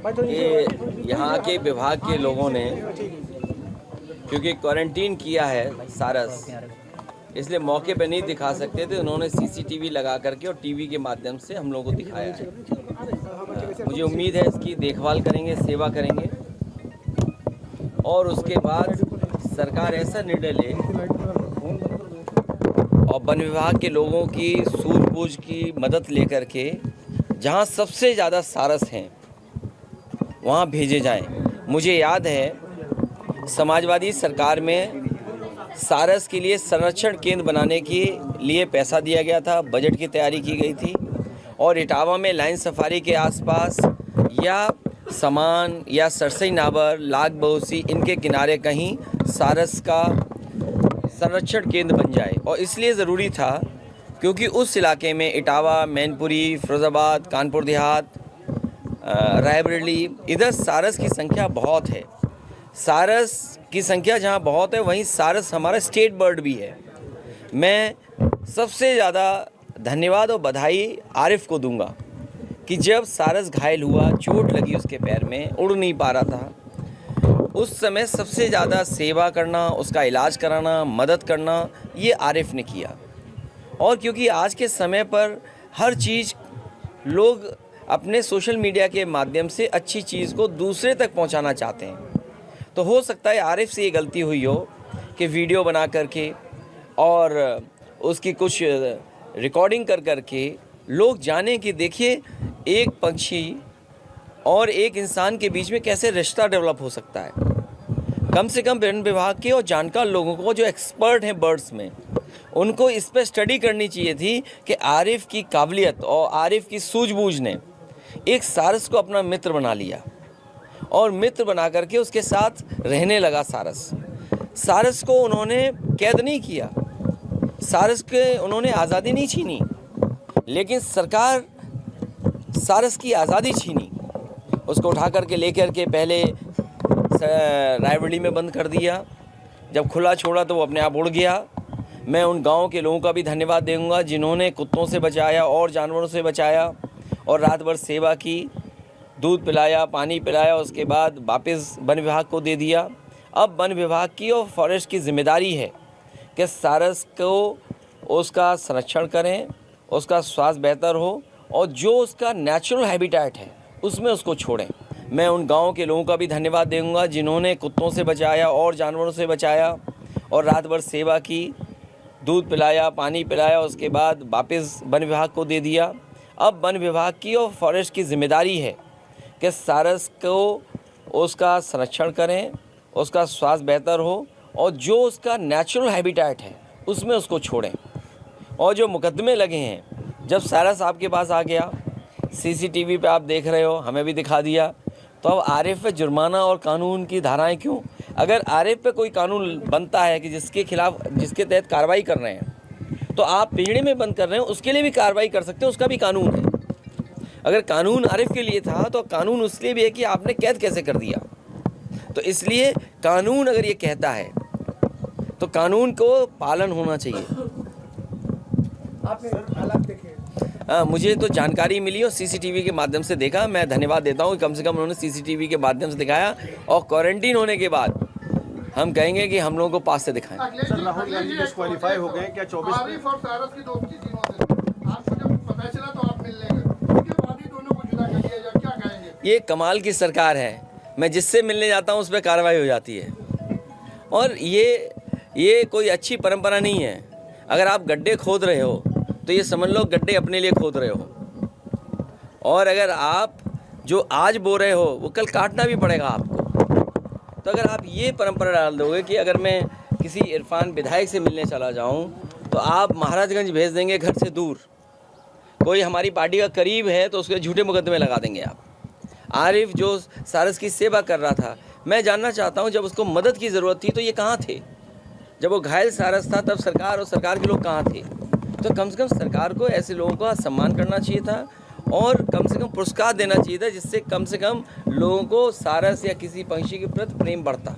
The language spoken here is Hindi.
कि यहाँ के विभाग के लोगों ने क्योंकि क्वारंटीन किया है सारस, इसलिए मौके पे नहीं दिखा सकते थे। उन्होंने सीसीटीवी लगा करके और टीवी के माध्यम से हम लोगों को दिखाया है। मुझे उम्मीद है इसकी देखभाल करेंगे, सेवा करेंगे और उसके बाद सरकार ऐसा निर्णय ले और वन विभाग के लोगों की सूझबूझ की मदद लेकर के जहाँ सबसे ज़्यादा सारस हैं वहाँ भेजे जाएं। मुझे याद है समाजवादी सरकार में सारस के लिए संरक्षण केंद्र बनाने के लिए पैसा दिया गया था, बजट की तैयारी की गई थी और इटावा में लाइन सफारी के आसपास या समान या सरसई नाबर, लाग बहुसी इनके किनारे कहीं सारस का संरक्षण केंद्र बन जाए। और इसलिए ज़रूरी था क्योंकि उस इलाके में इटावा, मैनपुरी, फिरोज़ाबाद, कानपुर देहात, रायबरेली, इधर सारस की संख्या बहुत है। सारस की संख्या जहाँ बहुत है वहीं सारस हमारा स्टेट बर्ड भी है। मैं सबसे ज़्यादा धन्यवाद और बधाई आरिफ को दूंगा कि जब सारस घायल हुआ, चोट लगी उसके पैर में, उड़ नहीं पा रहा था, उस समय सबसे ज़्यादा सेवा करना, उसका इलाज कराना, मदद करना, ये आरिफ ने किया। और क्योंकि आज के समय पर हर चीज़ लोग अपने सोशल मीडिया के माध्यम से अच्छी चीज़ को दूसरे तक पहुंचाना चाहते हैं, तो हो सकता है आरिफ से ये गलती हुई हो कि वीडियो बना करके और उसकी कुछ रिकॉर्डिंग कर करके लोग जाने कि देखिए एक पक्षी और एक इंसान के बीच में कैसे रिश्ता डेवलप हो सकता है। कम से कम वन विभाग के और जानकार लोगों को जो एक्सपर्ट हैं बर्ड्स में, उनको इस पर स्टडी करनी चाहिए थी कि आरिफ की काबिलियत और आरिफ की सूझबूझ ने एक सारस को अपना मित्र बना लिया और मित्र बना करके उसके साथ रहने लगा। सारस को उन्होंने कैद नहीं किया, सारस के उन्होंने आज़ादी नहीं छीनी, लेकिन सरकार सारस की आज़ादी छीनी। उसको उठा करके लेकर के पहले रायबरेली में बंद कर दिया, जब खुला छोड़ा तो वो अपने आप उड़ गया। मैं उन गाँव के लोगों का भी धन्यवाद दूंगा जिन्होंने कुत्तों से बचाया और जानवरों से बचाया और रात भर सेवा की, दूध पिलाया, पानी पिलाया, उसके बाद वापस वन विभाग को दे दिया। अब वन विभाग की और फॉरेस्ट की जिम्मेदारी है कि सारस को उसका संरक्षण करें, उसका स्वास्थ्य बेहतर हो और जो उसका नेचुरल हैबिटेट है उसमें उसको छोड़ें। मैं उन गाँव के लोगों का भी धन्यवाद दूंगा जिन्होंने कुत्तों से बचाया और जानवरों से बचाया और रात भर सेवा की, दूध पिलाया, पानी पिलाया, उसके बाद वापस वन विभाग को दे दिया। अब वन विभाग की और फॉरेस्ट की जिम्मेदारी है कि सारस को उसका संरक्षण करें, उसका स्वास्थ्य बेहतर हो और जो उसका नेचुरल हैबिटेट है उसमें उसको छोड़ें। और जो मुकदमे लगे हैं, जब सारस आपके पास आ गया, सीसीटीवी पे आप देख रहे हो, हमें भी दिखा दिया, तो अब आरिफ पे जुर्माना और कानून की धाराएं क्यों? अगर आरिफ पे कोई कानून बनता है कि जिसके खिलाफ, जिसके तहत कार्रवाई कर रहे हैं, तो आप पिंजड़े में बंद कर रहे हैं, उसके लिए भी कार्रवाई कर सकते हैं, उसका भी कानून है। अगर कानून आरिफ के लिए था तो कानून उसके लिए भी है कि आपने कैद कैसे कर दिया। तो इसलिए कानून अगर ये कहता है तो कानून को पालन होना चाहिए। आपने हालात देखे? मुझे तो जानकारी मिली और सीसीटीवी के माध्यम से देखा। मैं धन्यवाद देता हूँ, कम से कम उन्होंने सीसीटीवी के माध्यम से दिखाया और क्वारंटीन होने के बाद हम कहेंगे कि हम लोगों को पास से दिखाएं। सर, राहुल गांधी डिस्क्वालीफाई हो गए क्या? 24 आरिफ और सारस की दोस्ती दिनों से आपको जब पता चला तो आप मिलने गए, उसके बाद ही दोनों को जुदा कर दिया जाए, क्या कहेंगे? ये कमाल की सरकार है, मैं जिससे मिलने जाता हूँ उस पर कार्रवाई हो जाती है। और ये कोई अच्छी परंपरा नहीं है। अगर आप गड्ढे खोद रहे हो तो ये समझ लो गड्ढे अपने लिए खोद रहे हो, और अगर आप जो आज बो रहे हो वो कल काटना भी पड़ेगा आपको। तो अगर आप ये परंपरा डाल दोगे कि अगर मैं किसी इरफान विधायक से मिलने चला जाऊं तो आप महाराजगंज भेज देंगे घर से दूर, कोई हमारी पार्टी का करीब है तो उसके झूठे मुकदमे लगा देंगे आप। आरिफ जो सारस की सेवा कर रहा था, मैं जानना चाहता हूं जब उसको मदद की ज़रूरत थी तो ये कहाँ थे? जब वो घायल सारस था तब सरकार और सरकार के लोग कहाँ थे? तो कम से कम सरकार को ऐसे लोगों का सम्मान करना चाहिए था और कम से कम पुरस्कार देना चाहिए था, जिससे कम से कम लोगों को सारस या किसी पंछी के प्रति प्रेम बढ़ता।